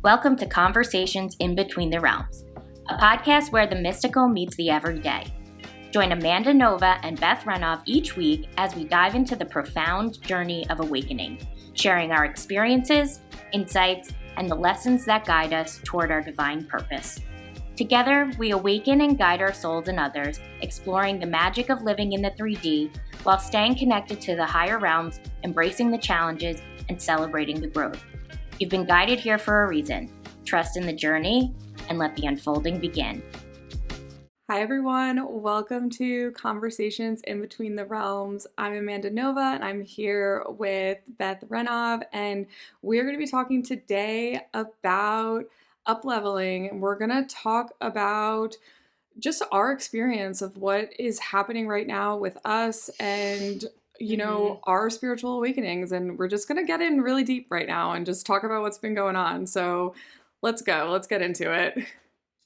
Welcome to Conversations in Between the Realms, a podcast where the mystical meets the everyday. Join Amanda Nova and Beth Renov each week as we dive into the profound journey of awakening, sharing our experiences, insights, and the lessons that guide us toward our divine purpose. Together, we awaken and guide our souls and others, exploring the magic of living in the 3D while staying connected to the higher realms, embracing the challenges, and celebrating the growth. You've been guided here for a reason. Trust in the journey and let the unfolding begin. Hi everyone, welcome to Conversations in Between the Realms. I'm Amanda Nova and I'm here with Beth Renov, and we're going to be talking today about upleveling. And we're going to talk about just our experience of what is happening right now with us and our spiritual awakenings. And we're just going to get in really deep right now and just talk about what's been going on. So let's go. Let's get into it.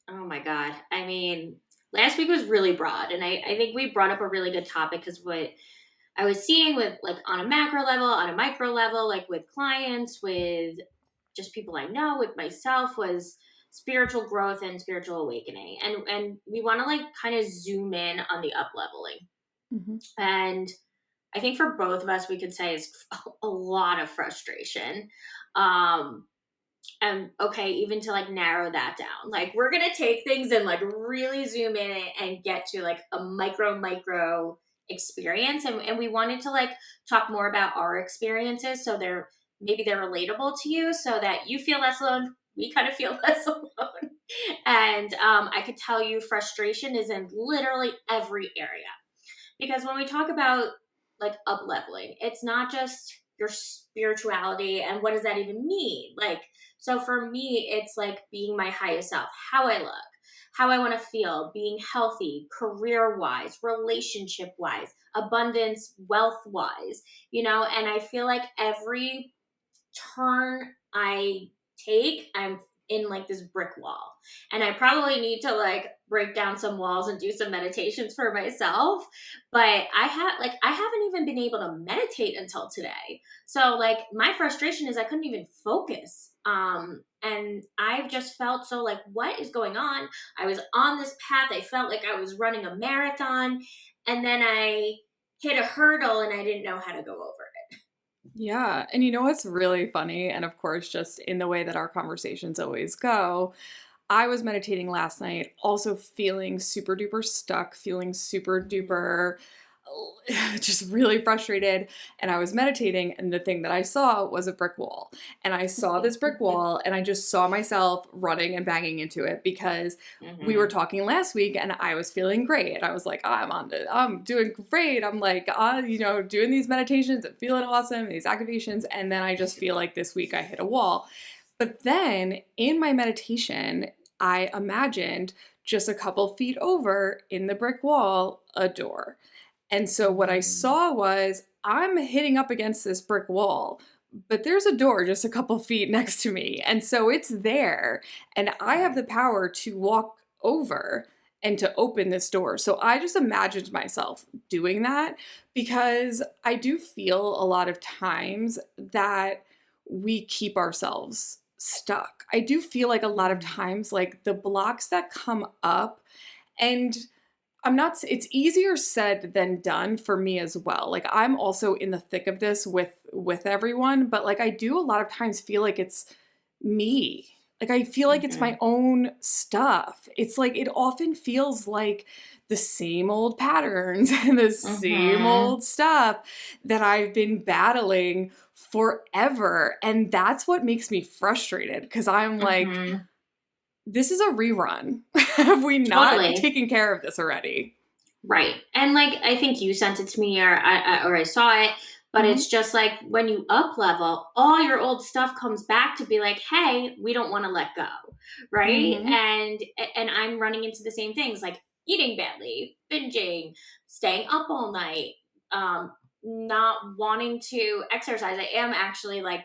Oh my God. I mean, last week was really broad, and I think we brought up a really good topic because what I was seeing with, like, on a macro level, on a micro level, like with clients, with just people I know, with myself, was spiritual growth and spiritual awakening. And we want to, like, kind of zoom in on the up leveling. Mm-hmm. And I think for both of us, we could say is a lot of frustration. And okay, even to, like, narrow that down, like, we're going to take things and, like, really zoom in and get to, like, a micro experience. And we wanted to, like, talk more about our experiences. So they're relatable to you so that you feel less alone. We kind of feel less alone. And I could tell you frustration is in literally every area. Because when we talk about, like, up leveling, it's not just your spirituality and what does that even mean? Like, so for me, it's like being my highest self, how I look, how I want to feel, being healthy, career-wise, relationship-wise, abundance, wealth-wise, and I feel like every turn I take, I'm in, like, this brick wall, and I probably need to, like, break down some walls and do some meditations for myself. But I haven't even been able to meditate until today. So, like, my frustration is I couldn't even focus. And I've just felt so, like, what is going on? I was on this path. I felt like I was running a marathon, and then I hit a hurdle and I didn't know how to go over it. Yeah. And you know what's really funny? And of course, just in the way that our conversations always go, I was meditating last night, also feeling super duper stuck, feeling super duper just really frustrated. And I was meditating, and the thing that I saw was a brick wall. And I saw this brick wall, and I just saw myself running and banging into it because we were talking last week and I was feeling great. I was like, I'm doing great. I'm like, doing these meditations and feeling awesome, these activations. And then I just feel like this week I hit a wall. But then in my meditation, I imagined just a couple feet over in the brick wall, a door. And so what I saw was I'm hitting up against this brick wall, but there's a door just a couple feet next to me. And so it's there, and I have the power to walk over and to open this door. So I just imagined myself doing that because I do feel a lot of times that we keep ourselves stuck. I do feel like a lot of times, like, the blocks that come up, and it's easier said than done for me as well. Like, I'm also in the thick of this with everyone, but, like, I do a lot of times feel like it's me. Like, I feel like it's my own stuff. It's like, it often feels like the same old patterns and the same old stuff that I've been battling forever. And that's what makes me frustrated, because I'm like, this is a rerun. Have we not taken care of this already? Right. And, like, I think you sent it to me or I saw it, but it's just like when you up level, all your old stuff comes back to be like, hey, we don't want to let go. Right. And I'm running into the same things, like eating badly, binging, staying up all night, not wanting to exercise. I am actually, like,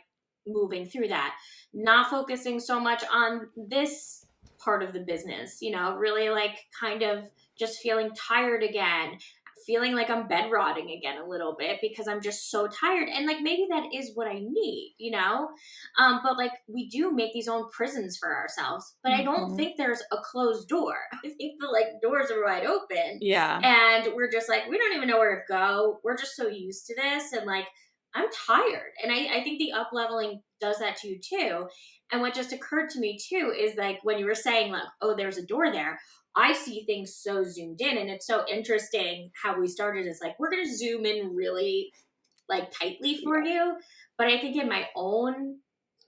moving through that, not focusing so much on this part of the business, really, like, kind of just feeling tired again, feeling like I'm bed rotting again a little bit because I'm just so tired. And like maybe that is what I need, you know? But like we do make these own prisons for ourselves. But I don't Mhm. think there's a closed door. I think the like doors are wide open. Yeah. And we're just like, we don't even know where to go. We're just so used to this. And like I'm tired. And I think the up leveling does that to you too. And what just occurred to me too is like when you were saying like, oh, there's a door there. I see things so zoomed in, and it's so interesting how we started as like, we're going to zoom in really like tightly for Yeah. you. But I think in my own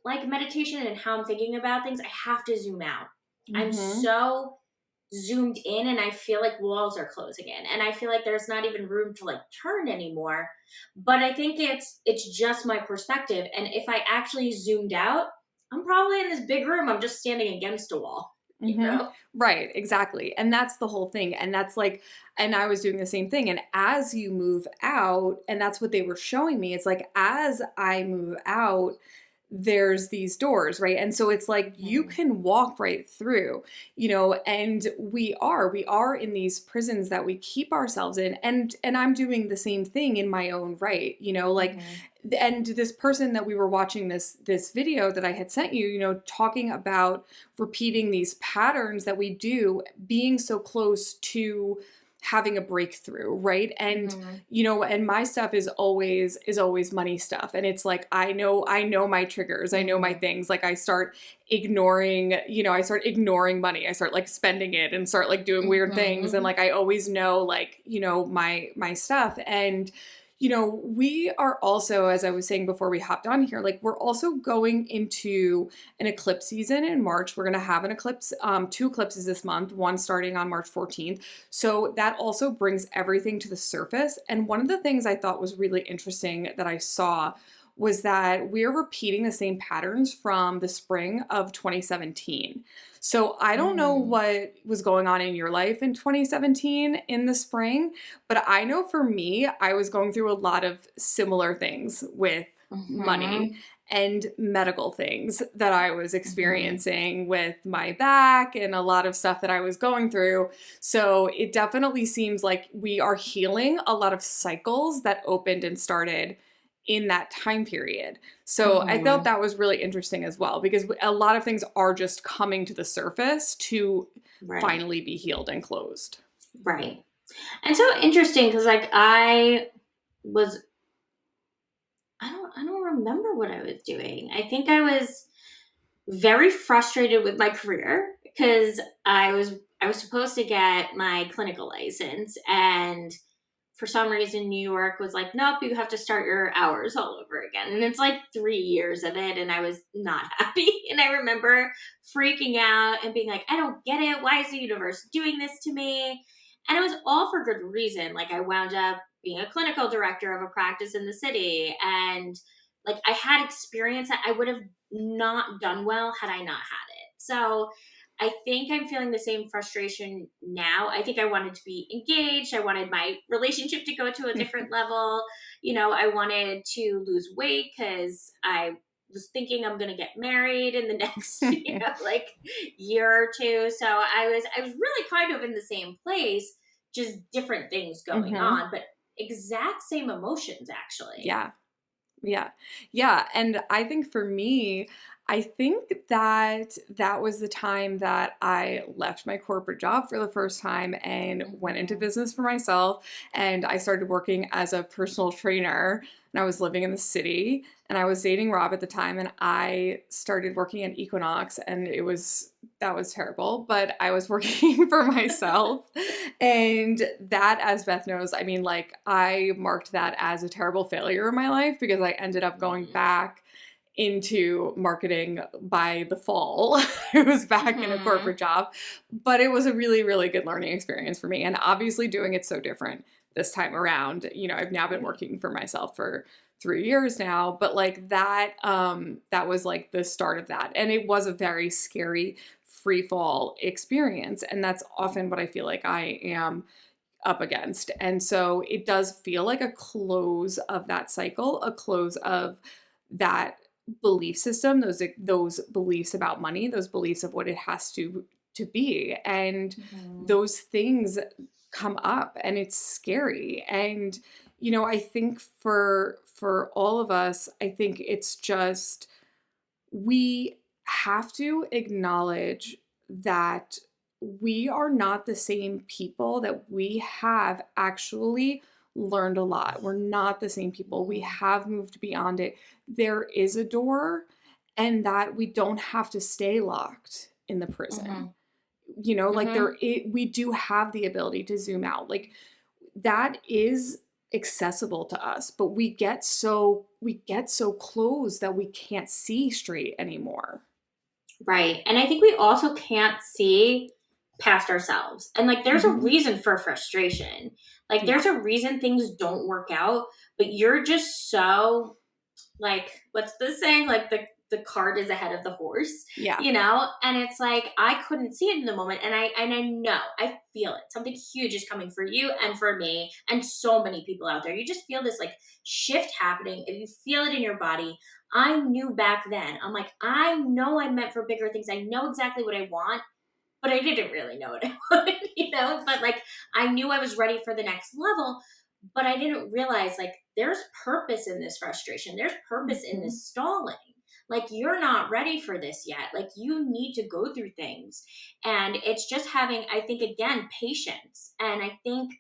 like meditation and how I'm thinking about things, I have to zoom out. I'm Mhm. so zoomed in and I feel like walls are closing in and I feel like there's not even room to like turn anymore. But I think it's just my perspective. And if I actually zoomed out, I'm probably in this big room. I'm just standing against a wall, you Mhm. know? Right, exactly. And that's the whole thing. And that's like, and I was doing the same thing. And as you move out, and that's what they were showing me, it's like as I move out, there's these doors, right? And so it's like you Mhm. can walk right through, you know, and we are in these prisons that we keep ourselves in. And I'm doing the same thing in my own right, you know, like, Mhm. and this person that we were watching this video that I had sent you, you know, talking about repeating these patterns that we do, being so close to having a breakthrough, right? And Mhm. you know, and my stuff is always money stuff. And it's like I know my triggers, I know my Mhm. things. Like I start ignoring, you know, I start ignoring money. I start like spending it and start like doing weird things. And Mhm. like I always know like, you know, my stuff. And you know, we are also, as I was saying before we hopped on here, like we're also going into an eclipse season in March. We're going to have an eclipse, two eclipses this month, one starting on March 14th. So that also brings everything to the surface. And one of the things I thought was really interesting that I saw was that we're repeating the same patterns from the spring of 2017. So I don't know Mm. what was going on in your life in 2017 in the spring, but I know for me, I was going through a lot of similar things with money Mhm. and medical things that I was Mhm. experiencing with my back and a lot of stuff that I was going through. So it definitely seems like we are healing a lot of cycles that opened and started in that time period. So I thought Mhm. that was really interesting as well because a lot of things are just coming to the surface to Right. finally be healed and closed. Right. And so interesting because like was I don't remember what I was doing. I think I was very frustrated with my career because I was supposed to get my clinical license and for some reason New York was like, nope, you have to start your hours all over again. And it's like 3 years of it and I was not happy. And I remember freaking out and being like, I don't get it. Why is the universe doing this to me? And it was all for good reason. Like I wound up being a clinical director of a practice in the city and like I had experience that I would have not done well had I not had it. So I think I'm feeling the same frustration now. I think I wanted to be engaged. I wanted my relationship to go to a different level. You know, I wanted to lose weight because I was thinking I'm going to get married in the next, like year or two. So I was really kind of in the same place, just different things going Hmm. on, but exact same emotions actually. Yeah. Yeah. Yeah. And I think for me, I think that that was the time that I left my corporate job for the first time and went into Mhm. business for myself. And I started working as a personal trainer. And I was living in the city and I was dating Rob at the time. And I started working at Equinox and that was terrible, but I was working for myself. And that, as Beth knows, I mean, like, I marked that as a terrible failure in my life because I ended up going Mhm. back into marketing by the fall. I was back in a Mhm. corporate job, but it was a really, really good learning experience for me. And obviously, doing it so different this time around. You know, I've now been Right. working for myself for 3 years now, but like that was like the start of that. And it was a very scary free fall experience. And that's often what I feel like I am up against. And so it does feel like a close of that cycle, a close of that belief system, those beliefs about money, those beliefs of what it has to be. And Mhm. those things come up, and it's scary. And, I think for all of us, I think it's just, we have to acknowledge that we are not the same people, that we have actually learned a lot. We're not the same people. We have moved beyond it. There is a door, and that we don't have to stay locked in the prison. Like we do have the ability to zoom out. Like, that is accessible to us, but we get so close that we can't see straight anymore. Right. And I think we also can't see past ourselves. And like there's a reason for frustration. Like there's a reason things don't work out, but you're just so like, what's the saying? Like the cart is ahead of the horse. Yeah. And it's like I couldn't see it in the moment, and I know, I feel it. Something huge is coming for you and for me and so many people out there. You just feel this like shift happening, and you feel it in your body. I knew back then. I'm like, I know I'm meant for bigger things. I know exactly what I want, but I didn't really know what I wanted, but like I knew I was ready for the next level, but I didn't realize like there's purpose in this frustration. There's purpose in this stalling. Like, you're not ready for this yet. Like, you need to go through things. And it's just having, I think, again, patience. And I think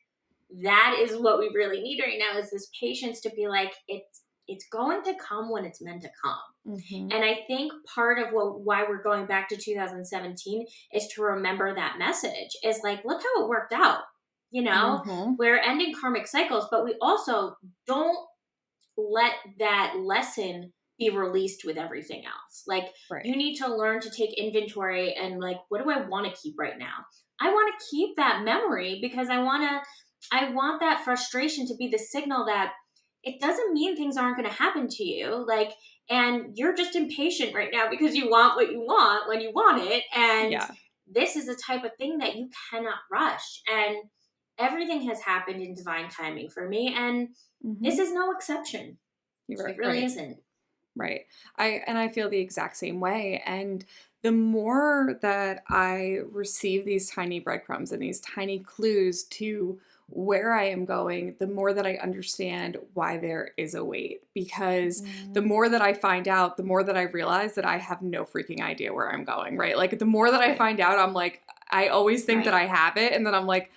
that is what we really need right now, is this patience to be like, it's going to come when it's meant to come. And I think part of why we're going back to 2017 is to remember that message, is like, look how it worked out. We're ending karmic cycles, but we also don't let that lesson be released with everything else. Like, you need to learn to take inventory and like, what do I want to keep right now? I want to keep that memory because I want that frustration to be the signal that it doesn't mean things aren't going to happen to you. Like, and you're just impatient right now because you want what you want when you want it. And this is the type of thing that you cannot rush. And everything has happened in divine timing for me. And this is no exception. It really isn't. Right. I feel the exact same way. And the more that I receive these tiny breadcrumbs and these tiny clues to where I am going, the more that I understand why there is a wait. Because the more that I find out, the more that I realize that I have no freaking idea where I'm going, right? Like, the more that I find out, I'm like, I always think that I have it, and then I'm like,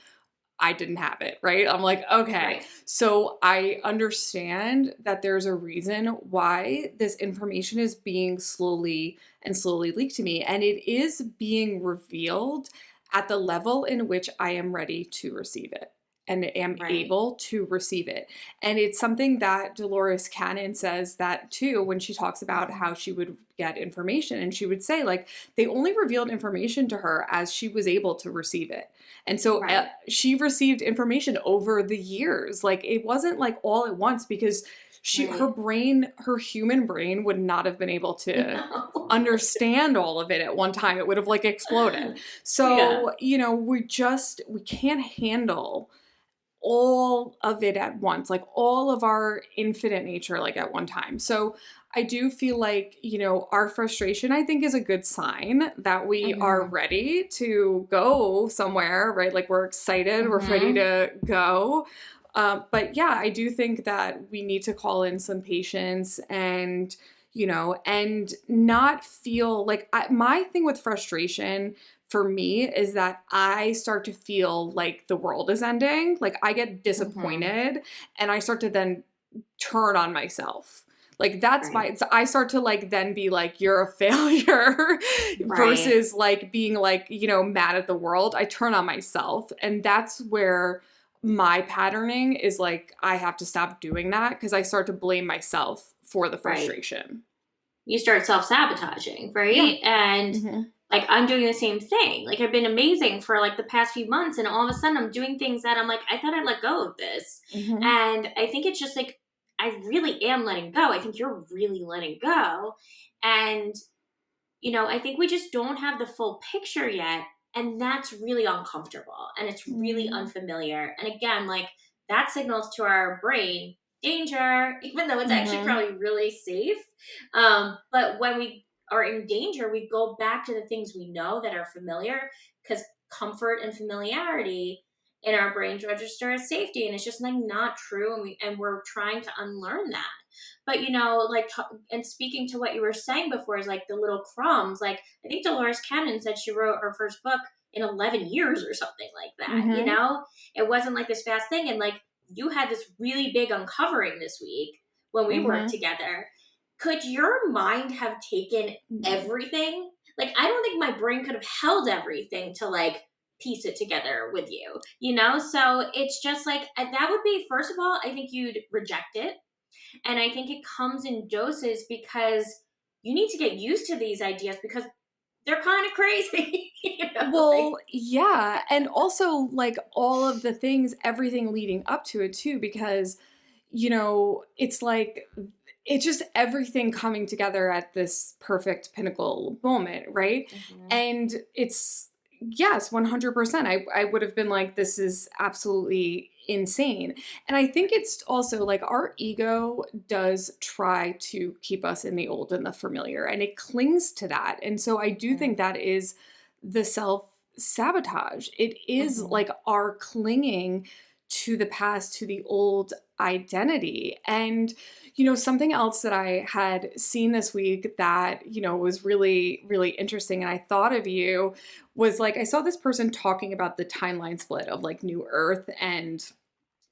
I didn't have it, right? I'm like, okay. So I understand that there's a reason why this information is being slowly leaked to me. And it is being revealed at the level in which I am ready to receive it and am able to receive it. And it's something that Dolores Cannon says that too, when she talks about how she would get information. And she would say, like, they only revealed information to her as she was able to receive it. And so she received information over the years. Like, it wasn't like all at once, because her human brain would not have been able to understand all of it at one time. It would have like exploded. So, we can't handle all of it at once, like all of our infinite nature, like at one time. So I do feel like, our frustration, I think, is a good sign that we are ready to go somewhere, right? Like, we're excited, we're ready to go. But yeah, I do think that we need to call in some patience and, and not feel like my thing with frustration for me is that I start to feel like the world is ending. Like, I get disappointed and I start to then turn on myself. Like, that's I start to like then be like, you're a failure versus like being like, mad at the world. I turn on myself. And that's where my patterning is like, I have to stop doing that, because I start to blame myself for the frustration. You start self-sabotaging, right? And like, I'm doing the same thing. Like, I've been amazing for like the past few months, and all of a sudden I'm doing things that I'm like, I thought I'd let go of this. And I think it's just like, I really am letting go. I think you're really letting go. And, I think we just don't have the full picture yet. And that's really uncomfortable, and it's really unfamiliar. And again, like, that signals to our brain, danger, even though it's actually probably really safe. But when we are in danger, we go back to the things we know that are familiar, because comfort and familiarity in our brains register as safety, and it's just like not true, and we're trying to unlearn that. But like, and speaking to what you were saying before, is like the little crumbs. Like, I think Dolores Cannon said she wrote her first book in 11 years or something like that. Mm-hmm. It wasn't like this fast thing. And like, you had this really big uncovering this week when we worked Mm-hmm. together. Could your mind have taken everything? Like, I don't think my brain could have held everything to like piece it together with you, So it's just like, that would be, first of all, I think you'd reject it. And I think it comes in doses, because you need to get used to these ideas, because they're kind of crazy. Well, yeah. And also, like, all of the things, everything leading up to it, too, because, it's like, it's just everything coming together at this perfect pinnacle moment, right? Mhm. And it's, yes, 100%. I would have been like, this is absolutely insane. And I think it's also like our ego does try to keep us in the old and the familiar, and it clings to that. And so I do think that is the self sabotage. It is Mhm. like our clinging to the past, to the old identity. And, something else that I had seen this week that, was really, really interesting, and I thought of you, was like, I saw this person talking about the timeline split of like New Earth and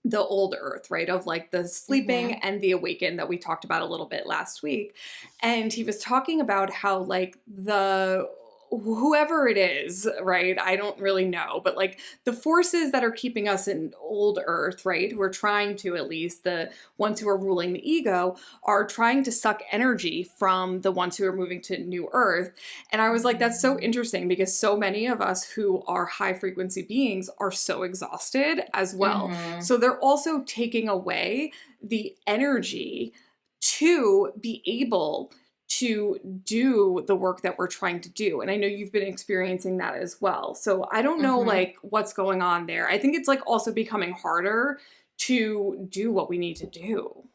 the old Earth, right? Of like the sleeping Mhm. and the awakened that we talked about a little bit last week. And he was talking about how like the whoever it is, right? I don't really know, but like the forces that are keeping us in old Earth, right? Who are trying to, at least the ones who are ruling the ego, are trying to suck energy from the ones who are moving to New Earth. And I was like, that's so Mhm. interesting, because so many of us who are high frequency beings are so exhausted as well. Mhm. So they're also taking away the energy to be able to do the work that we're trying to do. And I know you've been experiencing that as well. So I don't know Mhm. like what's going on there. I think it's like also becoming harder to do what we need to do.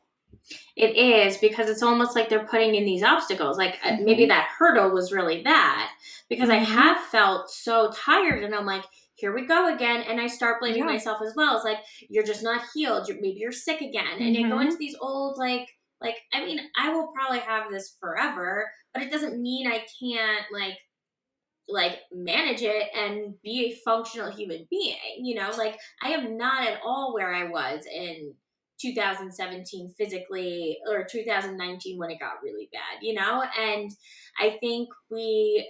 It is, because it's almost like they're putting in these obstacles. Like, maybe Mhm. that hurdle was really that, because I Mhm. have felt so tired, and I'm like, here we go again. And I start blaming Yeah. myself as well. It's like, you're just not healed. Maybe you're sick again. And you go into Mhm. these old, I mean, I will probably have this forever, but it doesn't mean I can't manage it and be a functional human being. Like, I am not at all where I was in 2017 physically, or 2019 when it got really bad, and I think we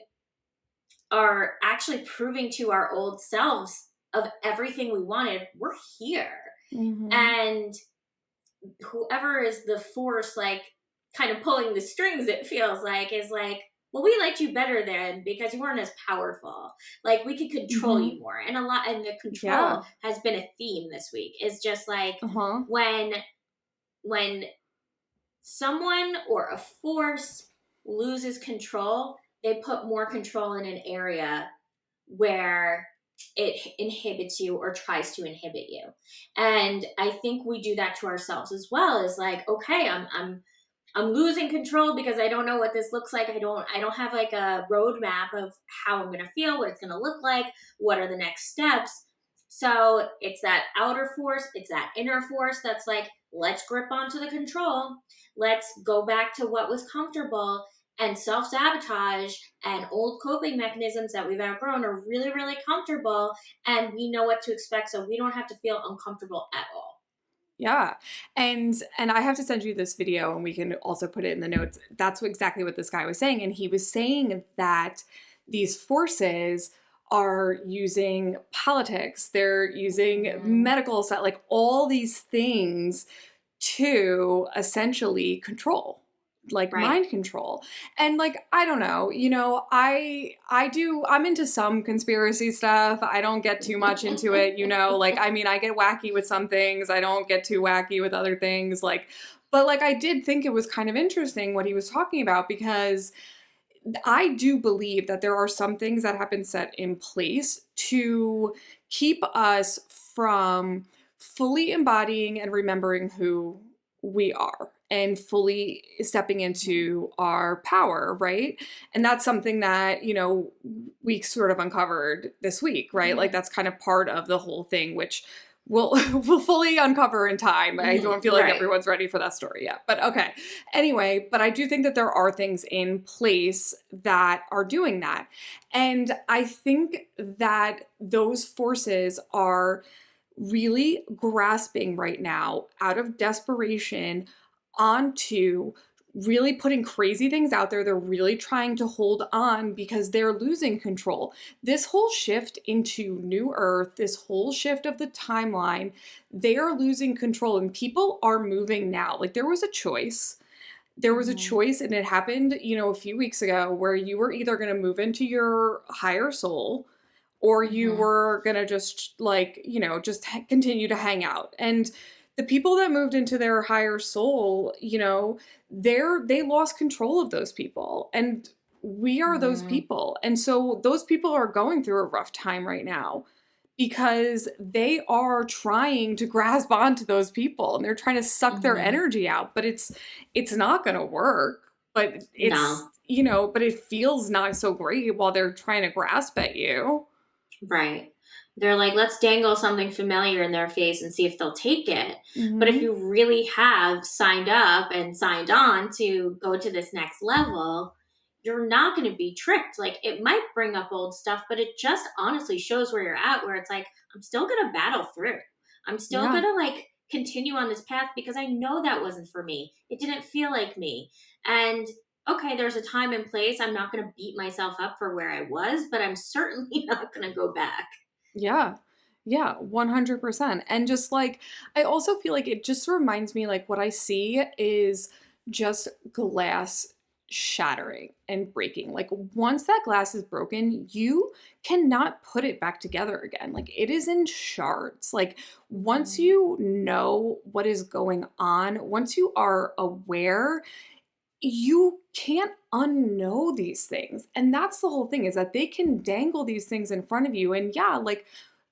are actually proving to our old selves of everything we wanted, we're here. Mhm. And whoever is the force, like, kind of pulling the strings, it feels like, is like, well, we liked you better then because you weren't as powerful. Like, we could control Mhm. you more. And the Yeah. control has been a theme this week. Is just like, Uh-huh. when when someone or a force loses control, they put more control in an area where it inhibits you or tries to inhibit you. And I think we do that to ourselves as well. Is like, okay, I'm losing control because I don't know what this looks like. I don't have like a roadmap of how I'm gonna feel, what it's gonna look like, what are the next steps. So it's that outer force, it's that inner force that's like, let's grip onto the control. Let's go back to what was comfortable. And self-sabotage and old coping mechanisms that we've outgrown are really, really comfortable. And we know what to expect, so we don't have to feel uncomfortable at all. Yeah. And I have to send you this video, and we can also put it in the notes. That's exactly what this guy was saying, and he was saying that these forces are using politics, they're using Mm-hmm. medical stuff, like all these things to essentially control, like Right. mind control. And like, I don't know, I'm into some conspiracy stuff. I don't get too much into it, like, I mean, I get wacky with some things, I don't get too wacky with other things, like, but like, I did think it was kind of interesting what he was talking about, because I do believe that there are some things that have been set in place to keep us from fully embodying and remembering who we are. and fully stepping into our power, right? And that's something that, we sort of uncovered this week, right? Like that's kind of part of the whole thing, which we'll fully uncover in time. I don't feel like Right. everyone's ready for that story yet. But okay. Anyway, but I do think that there are things in place that are doing that. And I think that those forces are really grasping right now out of desperation onto really putting crazy things out there. They're really trying to hold on because they're losing control. This whole shift into New Earth, this whole shift of the timeline, they are losing control and people are moving now. Like there was a choice. There was a choice and it happened, a few weeks ago where you were either going to move into your higher soul or you were going to just continue to hang out. And the people that moved into their higher soul, they lost control of those people. And we are those people. And so those people are going through a rough time right now because they are trying to grasp onto those people and they're trying to suck their energy out, but it's not going to work. But but it feels not so great while they're trying to grasp at you. Right. They're like, let's dangle something familiar in their face and see if they'll take it. But if you really have signed up and signed on to go to this next level, you're not going to be tricked. Like it might bring up old stuff, but it just honestly shows where you're at, where it's like, I'm still going to battle through. I'm still going to continue on this path because I know that wasn't for me. It didn't feel like me. And okay, there's a time and place. I'm not going to beat myself up for where I was, but I'm certainly not going to go back. Yeah. Yeah, 100%. And just I also feel like it just reminds me what I see is just glass shattering and breaking. Once that glass is broken, you cannot put it back together again. It is in shards. Once you know what is going on, once you are aware, you can't unknow these things. And that's the whole thing, is that they can dangle these things in front of you. And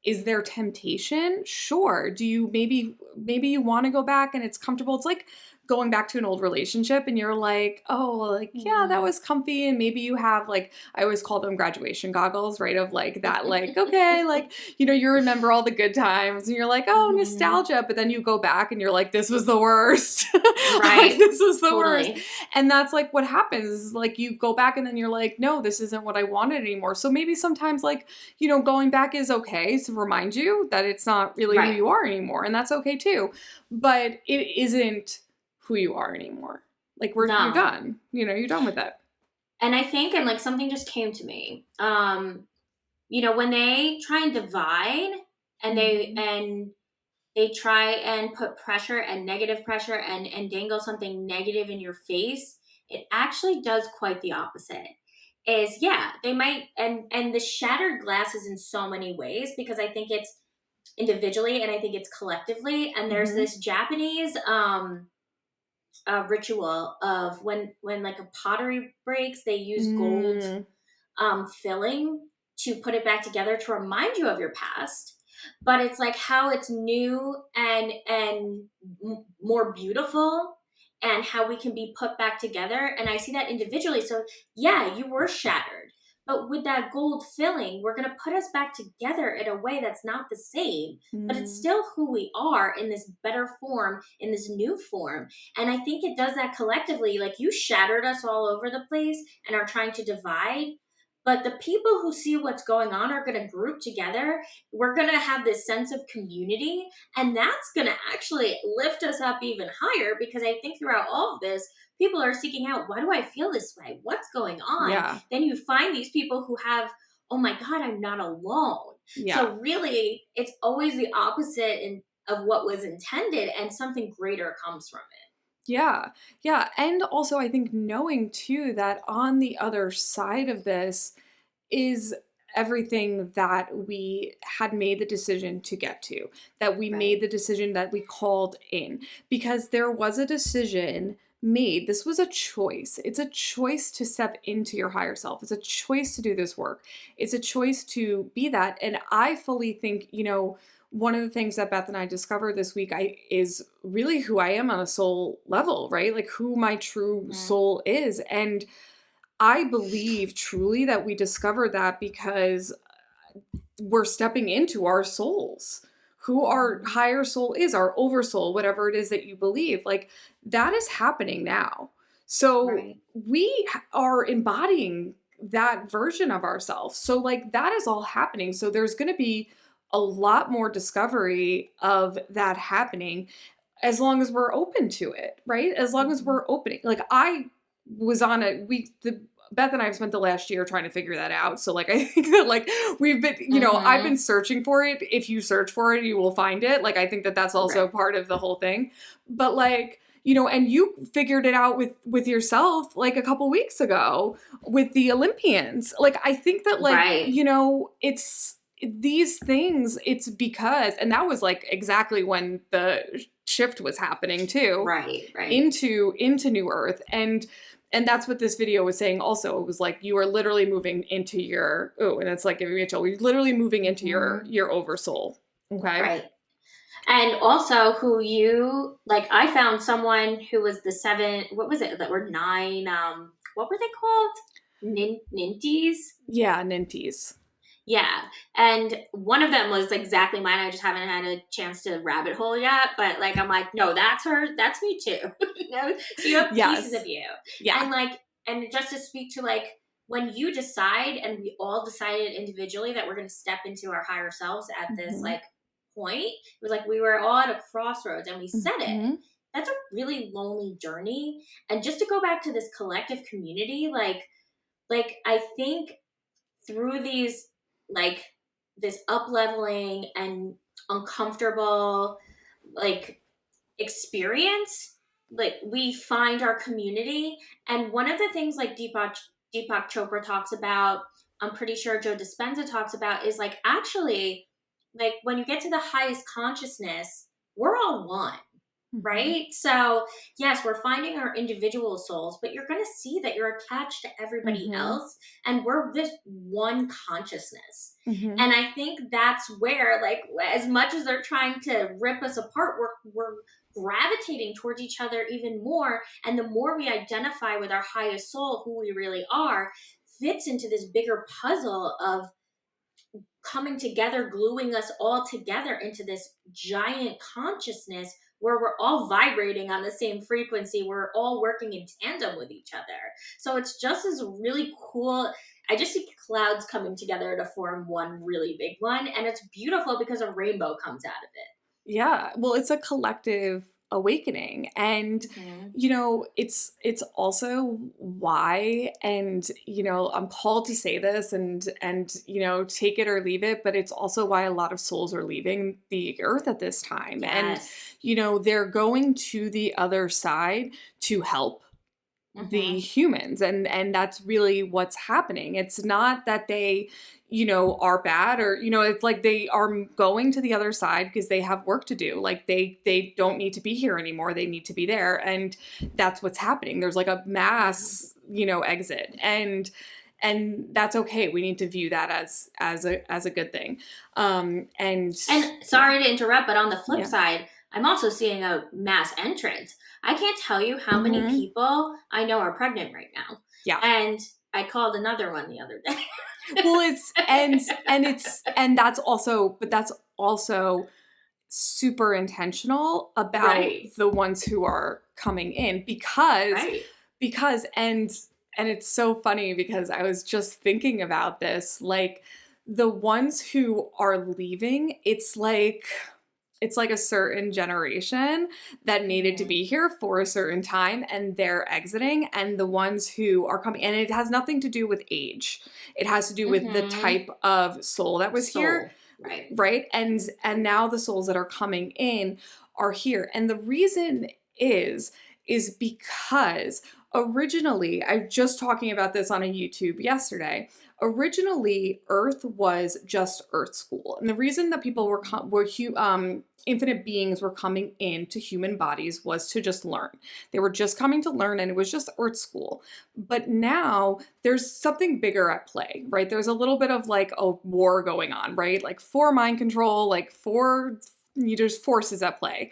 is there temptation? Sure. Do you maybe you want to go back and it's comfortable? It's like going back to an old relationship and you're like, oh, yeah, that was comfy. And maybe you have I always call them graduation goggles, right? Of that, okay, you remember all the good times and you're like, oh, nostalgia. But then you go back and you're like, this was the worst. Right. This was the worst. And that's what happens is you go back and then you're like, no, this isn't what I wanted anymore. So maybe sometimes going back is okay to remind you that it's not really who you are anymore. And that's okay too. But it isn't who you are anymore. You're done. You're done with it. And I think, and something just came to me. When they try and divide and they try and put pressure and negative pressure and dangle something negative in your face, it actually does quite the opposite. They might, and the shattered glass is in so many ways, because I think it's individually and I think it's collectively. And there's this Japanese ritual of when a pottery breaks, they use gold filling to put it back together to remind you of your past. But it's how it's new and more beautiful, and how we can be put back together. And I see that individually. So yeah, you were shattered, but with that gold filling, we're going to put us back together in a way that's not the same, but it's still who we are in this better form, in this new form. And I think it does that collectively. You shattered us all over the place and are trying to divide. But the people who see what's going on are going to group together. We're going to have this sense of community. And that's going to actually lift us up even higher, because I think throughout all of this, people are seeking out, why do I feel this way? What's going on? Yeah. Then you find these people who have, oh my God, I'm not alone. Yeah. So really, it's always the opposite of what was intended, and something greater comes from it. Yeah. Yeah. And also, I think knowing too that on the other side of this is everything that we had made the decision to get to, that we made the decision that we called in, because there was a decision made. This was a choice. It's a choice to step into your higher self. It's a choice to do this work. It's a choice to be that. And I fully think, one of the things that Beth and I discovered this week is really who I am on a soul level, right? Like who my true soul is. And I believe truly that we discovered that because we're stepping into our souls, who our higher soul is, our oversoul, whatever it is that you believe. Like that is happening now. So we are embodying that version of ourselves. So like that is all happening. So there's going to be a lot more discovery of that happening as long as we're open to it, right? As long as we're opening. Like I was on Beth and I have spent the last year trying to figure that out. So like, I think that like we've been, I've been searching for it. If you search for it, you will find it. Like, I think that that's also part of the whole thing. But like, and you figured it out with yourself like a couple weeks ago with the Olympians. Like, I think that like, it's these things, it's because, and that was like exactly when the shift was happening too. Right. Into New Earth. And that's what this video was saying also. It was like, you are literally moving into your, and it's like giving me a chill. You're literally moving into your oversoul. Okay. Right. And also I found someone who was the 7, what was it? That were 9, what were they called? Ninties? Yeah, ninties. Yeah. And one of them was exactly mine. I just haven't had a chance to rabbit hole yet. But like, I'm like, no, that's her. That's me too. So you have pieces of you. Yeah. And just to speak to like, when you decide, and we all decided individually that we're going to step into our higher selves at this like point, it was like we were all at a crossroads and we said it. That's a really lonely journey. And just to go back to this collective community, like I think through these, like this up-leveling and uncomfortable like experience, like we find our community. And one of the things like Deepak Chopra talks about, I'm pretty sure Joe Dispenza talks about, is like actually like when you get to the highest consciousness, we're all one. Right? So yes, we're finding our individual souls, but you're going to see that you're attached to everybody else, and we're this one consciousness. And I think that's where, like, as much as they're trying to rip us apart, we're gravitating towards each other even more. And the more we identify with our highest soul, who we really are, fits into this bigger puzzle of coming together, gluing us all together into this giant consciousness where we're all vibrating on the same frequency. We're all working in tandem with each other. So it's just this really cool. I just see clouds coming together to form one really big one. And it's beautiful because a rainbow comes out of it. Yeah. Well, it's a collective awakening. And, it's also why, and, I'm called to say this and, take it or leave it, but it's also why a lot of souls are leaving the earth at this time. Yes. And, they're going to the other side to help the humans. And that's really what's happening. It's not that they, are bad or, it's like they are going to the other side because they have work to do. Like they don't need to be here anymore. They need to be there. And that's what's happening. There's like a mass, exit, and that's okay. We need to view that as a good thing. And sorry to interrupt, but on the flip side, I'm also seeing a mass entrance. I can't tell you how many people I know are pregnant right now. Yeah. And I called another one the other day. Well, that's also super intentional about the ones who are coming in because and it's so funny because I was just thinking about this, like the ones who are leaving, it's like a certain generation that needed to be here for a certain time and they're exiting, and the ones who are coming, and it has nothing to do with age. It has to do with the type of soul that was here. Right. And now the souls that are coming in are here. And the reason is because Originally, I was just talking about this on a YouTube yesterday. Originally, Earth was just Earth School, and the reason that people infinite beings were coming into human bodies was to just learn. They were just coming to learn, and it was just Earth School. But now there's something bigger at play, right? There's a little bit of like a war going on, right? Like for mind control, there's forces at play.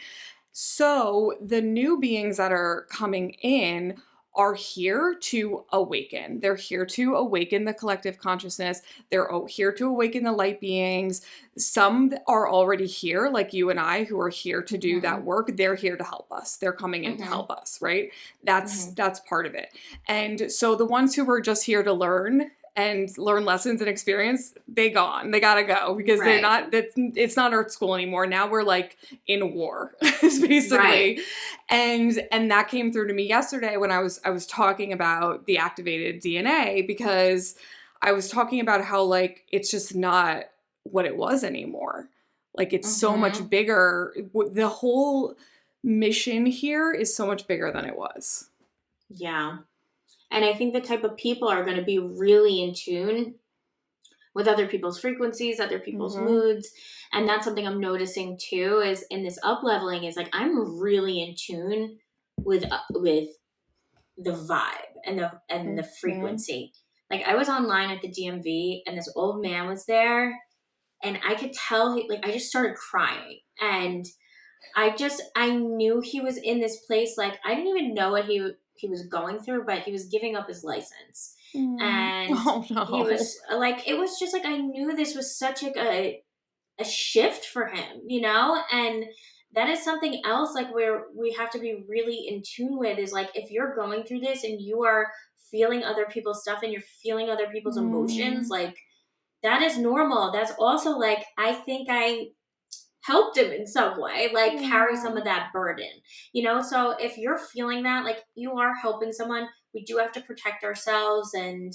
So the new beings that are coming in are here to awaken. They're here to awaken the collective consciousness. They're here to awaken the light beings. Some are already here, like you and I, who are here to do that work. They're here to help us. They're coming in to help us, right? That's part of it. And so the ones who were just here to learn and learn lessons and experience, they gotta go because they're not, it's not Earth School anymore. Now we're like in war, basically. And that came through to me yesterday when I was talking about the activated DNA, because I was talking about how like, it's just not what it was anymore. Like it's so much bigger. The whole mission here is so much bigger than it was. Yeah. And I think the type of people are going to be really in tune with other people's frequencies, other people's moods. And that's something I'm noticing too, is in this up leveling, is like, I'm really in tune with the vibe and the frequency. Like I was online at the DMV and this old man was there and I could tell I just started crying, and I knew he was in this place. Like I didn't even know what he was going through, but he was giving up his license. And he was like, it was just like, I knew this was such a shift for him, and that is something else like where we have to be really in tune with, is like, if you're going through this and you are feeling other people's stuff and you're feeling other people's emotions, like that is normal. That's also like, I think I helped him in some way, like carry some of that burden, So if you're feeling that, like you are helping someone, we do have to protect ourselves and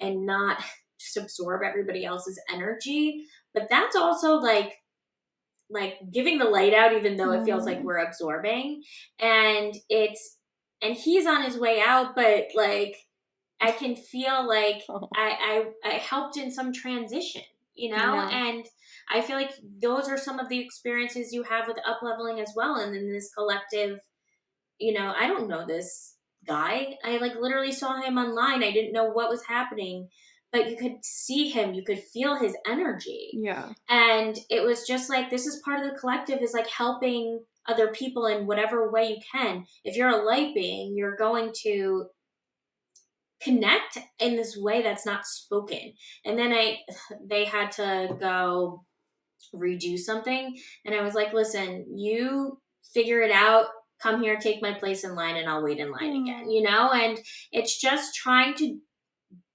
not just absorb everybody else's energy. But that's also like giving the light out, even though it feels like we're absorbing. And he's on his way out, but like I can feel like I helped in some transition, and I feel like those are some of the experiences you have with up leveling as well. And then this collective, I don't know this guy. I like literally saw him online. I didn't know what was happening, but you could see him, you could feel his energy. Yeah. And it was just like, this is part of the collective, is like helping other people in whatever way you can. If you're a light being, you're going to connect in this way that's not spoken. And then they had to go redo something, and I was like, listen, you figure it out, come here, take my place in line, and I'll wait in line again, and it's just trying to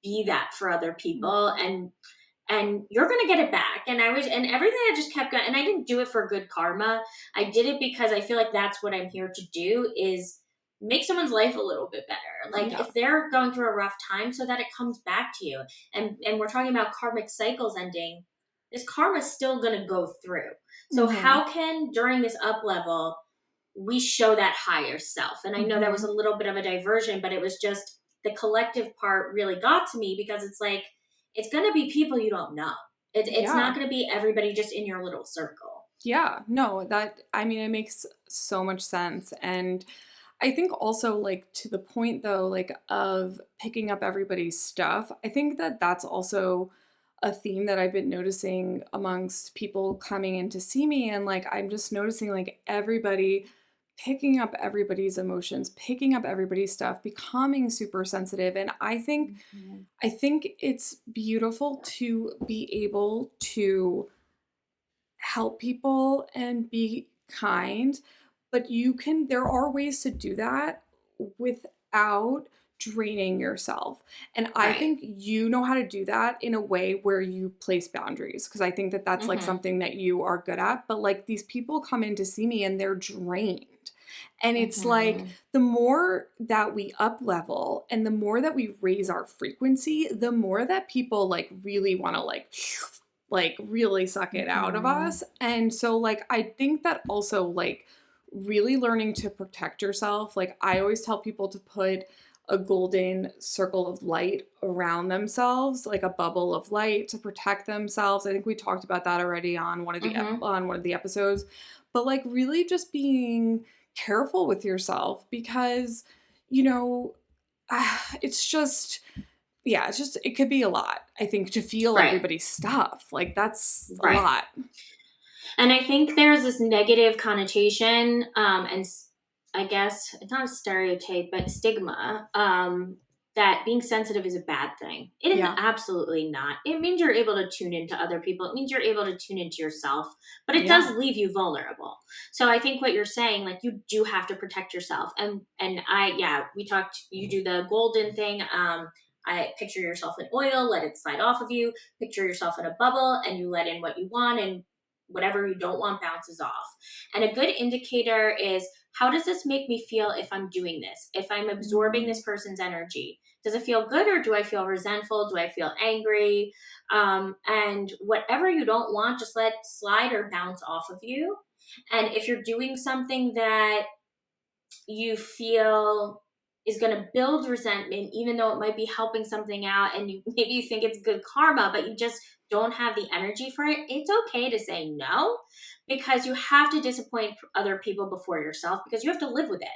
be that for other people, and you're gonna get it back. And everything I just kept going, and I didn't do it for good karma. I did it because I feel like that's what I'm here to do, is make someone's life a little bit better. Like if they're going through a rough time, so that it comes back to you. And we're talking about karmic cycles ending. This karma is still going to go through. So how can, during this up level, we show that higher self? And I know that was a little bit of a diversion, but it was just the collective part really got to me, because it's like, it's going to be people you don't know. It's not going to be everybody just in your little circle. Yeah, no, it makes so much sense. And I think also, like, to the point though, like, of picking up everybody's stuff, I think that that's also a theme that I've been noticing amongst people coming in to see me. And like, I'm just noticing like everybody picking up everybody's emotions, picking up everybody's stuff, becoming super sensitive. And I think it's beautiful to be able to help people and be kind, but there are ways to do that without draining yourself. And I think you know how to do that in a way where you place boundaries, because I think that that's like something that you are good at. But like, these people come in to see me and they're drained. And it's like, the more that we up level and the more that we raise our frequency, the more that people like really want to like really suck it out of us. And so like, I think that also like really learning to protect yourself. Like I always tell people to put a golden circle of light around themselves, like a bubble of light to protect themselves. I think we talked about that already on Mm-hmm. on one of the episodes. But like really just being careful with yourself because, you know, it's just yeah, it's just it could be a lot. I think to feel Right. everybody's stuff. Like that's a Right. lot. And I think there's this negative connotation, and I guess it's not a stereotype, but stigma, that being sensitive is a bad thing. It is Yeah. absolutely not. It means you're able to tune into other people. It means you're able to tune into yourself, but it Yeah. does leave you vulnerable. So I think what you're saying, like you do have to protect yourself. And we talked. You do the golden thing. I picture yourself in oil, let it slide off of you. Picture yourself in a bubble, and you let in what you want, and whatever you don't want bounces off. And a good indicator is, how does this make me feel if I'm doing this? If I'm absorbing Mm. this person's energy, does it feel good, or do I feel resentful? Do I feel angry? And whatever you don't want, just let slide or bounce off of you. And if you're doing something that you feel is going to build resentment, even though it might be helping something out, and maybe you think it's good karma, but you just don't have the energy for it, it's okay to say no, because you have to disappoint other people before yourself, because you have to live with it.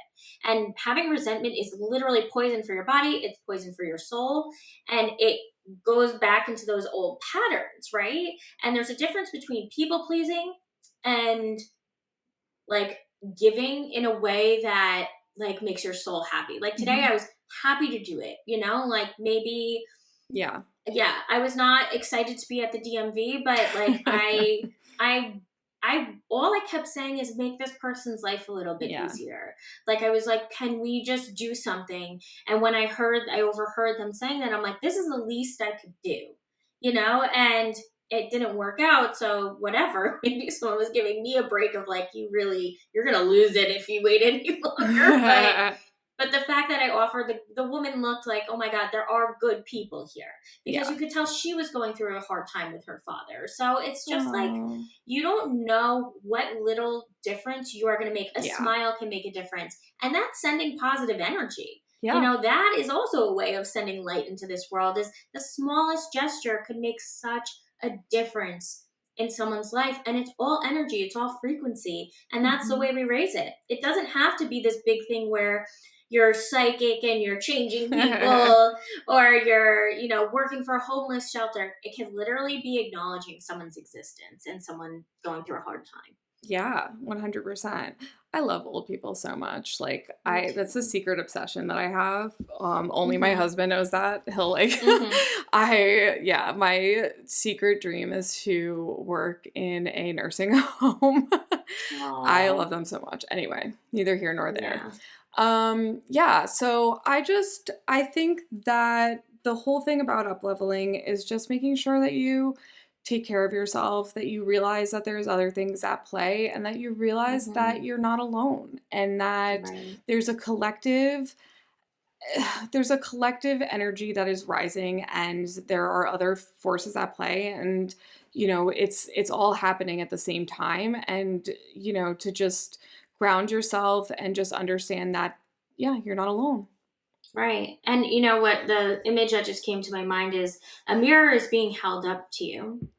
And having resentment is literally poison for your body, it's poison for your soul, and it goes back into those old patterns, right? And there's a difference between people pleasing and like giving in a way that like makes your soul happy. Like today Mhm. I was happy to do it, like maybe, Yeah. yeah, I was not excited to be at the DMV, but like I all I kept saying is make this person's life a little bit Yeah. easier. Like I was like, can we just do something? And when I overheard them saying that, I'm like, this is the least I could do. And it didn't work out, so whatever. Maybe someone was giving me a break of like, you're gonna lose it if you wait any longer. But the fact that I offered, the woman looked like, oh my God, there are good people here, because Yeah. you could tell she was going through a hard time with her father. So it's just like, Oh. you don't know what little difference you are going to make. A Yeah. smile can make a difference. And that's sending positive energy. Yeah. That is also a way of sending light into this world. Is the smallest gesture could make such a difference in someone's life. And it's all energy, it's all frequency. And that's the Mhm. way we raise it. It doesn't have to be this big thing where you're psychic and you're changing people, or you're working for a homeless shelter. It can literally be acknowledging someone's existence and someone going through a hard time. Yeah, 100%. I love old people so much. Like Me that's a too. secret obsession that I have. Only my Mm-hmm. husband knows that. He'll like Mm-hmm. yeah, my secret dream is to work in a nursing home. I love Oh, them so much. Anyway, neither here nor there. yeah. Yeah, so I think that the whole thing about up leveling is just making sure that you take care of yourself, that you realize that there's other things at play, and that you realize Mm-hmm. that you're not alone, and that Right. there's a collective there's a collective energy that is rising, and there are other forces at play, and it's all happening at the same time, and to just ground yourself and just understand that yeah, you're not alone. Right. And you know what? The image that just came to my mind is a mirror is being held up to you,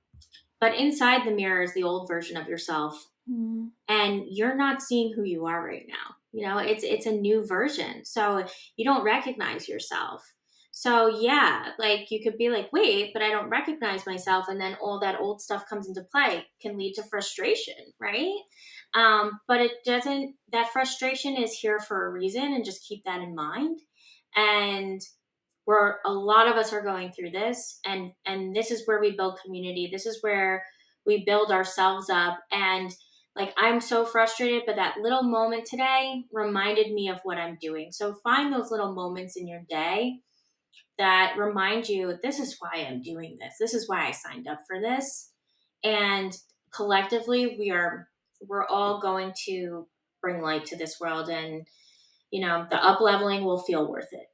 but inside the mirror is the old version of yourself, Mm. and you're not seeing who you are right now. It's a new version, so you don't recognize yourself. So yeah, like you could be like, wait, but I don't recognize myself, and then all that old stuff comes into play, can lead to frustration, right? But it doesn't. That frustration is here for a reason, and just keep that in mind. And where a lot of us are going through this, and this is where we build community, this is where we build ourselves up. And like, I'm so frustrated, but that little moment today reminded me of what I'm doing. So find those little moments in your day that remind you, this is why I'm doing this is why I signed up for this. And collectively, we're all going to bring light to this world, and the up leveling will feel worth it.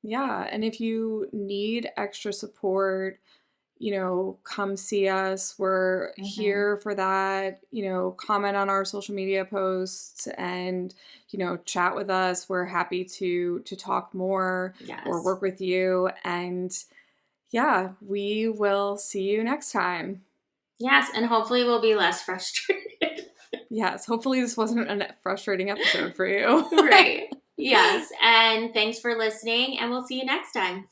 Yeah, and if you need extra support, come see us. We're here for that. Comment on our social media posts and, chat with us. We're happy to talk more or work with you. And yeah, we will see you next time. Yes, and hopefully we'll be less frustrated. Yes, hopefully this wasn't a frustrating episode for you. Right. Yes, and thanks for listening, and we'll see you next time.